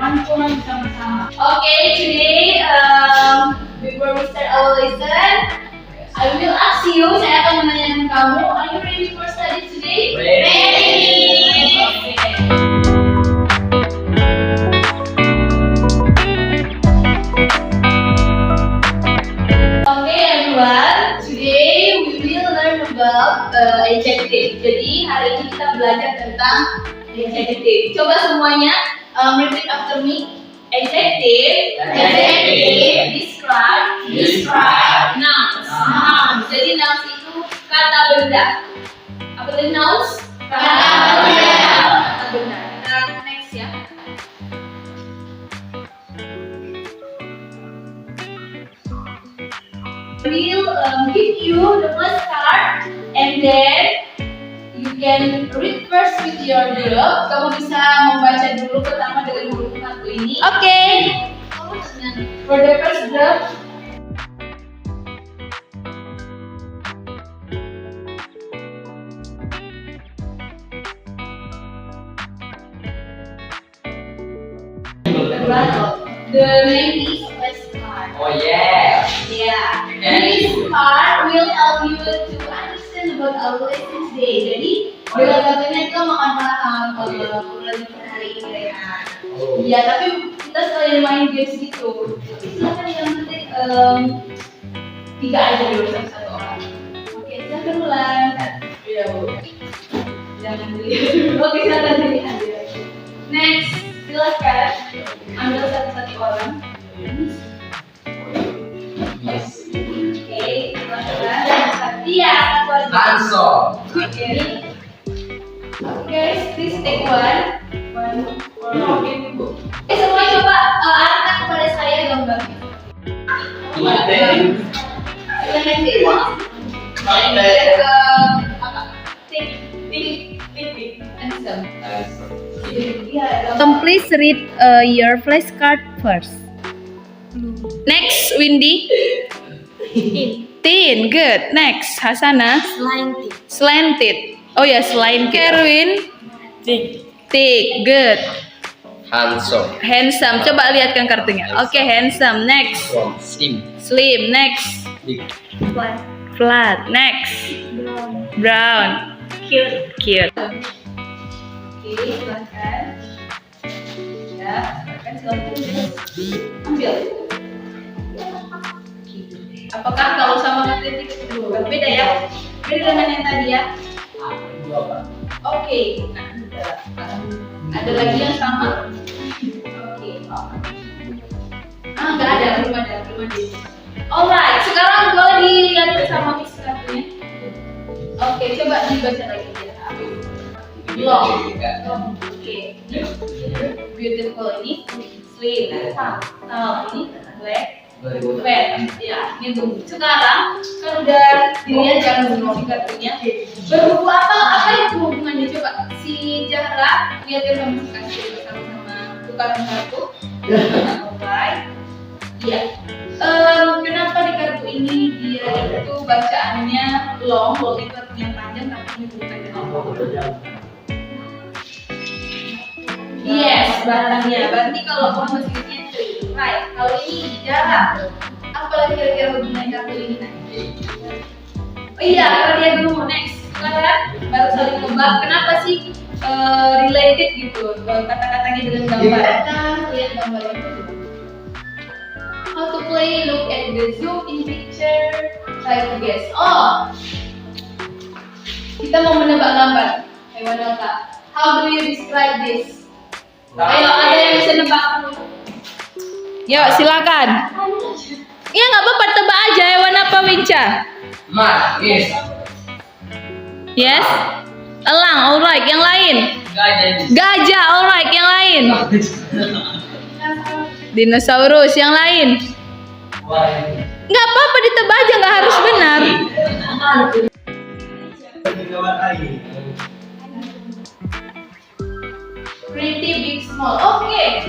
kemancuran bersama-sama. Okay, today before we start our lesson, I will ask you, saya akan menanyakan kamu, are you ready for study today? Ready. Okay everyone, today we will learn about adjective. Jadi hari ini kita belajar tentang adjective. Coba semuanya repeat after me. Adjective, describe, nouns. Jadi nouns itu kata benda. Apa tadi nouns? Kata benda. Kita next ya. We'll give you the flashcard and then you can read first with your group. Kamu bisa membaca dulu pertama dengan guru kartu ini. Oke. For the first group. The name is flashcard. Oh yeah. Yeah. This card will help you to understand about our lesson today. Jadi dengan kartunya kita makan paham kalau pelajaran hari ini ya. Ya, tapi kita sekalian main games gitu. Tapi silakan yang penting 3 aja dulu satu orang. Oke, silakan ulang. Iya bu. Jangan dulu. Oke, silakan dilihat. Next, silakan ambil satu orang. Yes. Oke, silakan. Iya, Langsung. Oke, guys, please take one. Semua coba arahkan kepada saya gambarnya. Please read your flashcard first. Next, Windy. Tin, good. Next, Hasana. Slanted. Oh ya, slanted. Erwin. Thick, good. Handsome. Coba lihatkan kartunya. Oke, handsome. Next. Slim. Next. Flat. Next. Brown. Cute. Oke, silakan. Ya, silakan ambil. Apakah kalau sama titik itu berbeda ya? Beda dengan yang tadi ya? Oke. Ada lagi yang sama? Oke. Nggak ada, belum ada. Alright, sekarang boleh dilihat sama Miss kartunya. Oke, coba dibaca lagi ya. Long. Oke. Beautiful ini. Slim. Tall ini. Black. Fat. Ya, ini dulu. Sekarang kan udah dilihat jangan dulu kartunya. Berhubung apa itu hubungannya coba? Si Zahra lihatin kamu kasih sama tukaran kartu. Alright. Iya. Kenapa di kartu ini dia itu bacaannya long itu artinya panjang tapi ini bukan long. Yes, batangnya. Berarti kalau kamu masihnya tree, right? Kalau ini jarang. Apa kira-kira hubungan kartu ini nanti? Oh iya, Karya dulu next. Sekarang baru saling nebak. Kenapa sih related gitu kata-katanya dengan gambar? Kita lihat gambarnya dulu. How to play? Look at the zoom in picture. Try to guess. Oh, kita mau menebak gambar. Hewan apa? How do you describe this? Ayo, ada yang bisa nebak? Yuk, silakan. Iya, nggak apa-apa, tebak aja hewan apa, Winca? Yes. Yes. Elang, alright. Yang lain? Gajah, alright. Yang lain? Dinosaurus. Yang lain? Nggak apa-apa, ditebak aja, nggak harus benar. Pretty big small. Oke.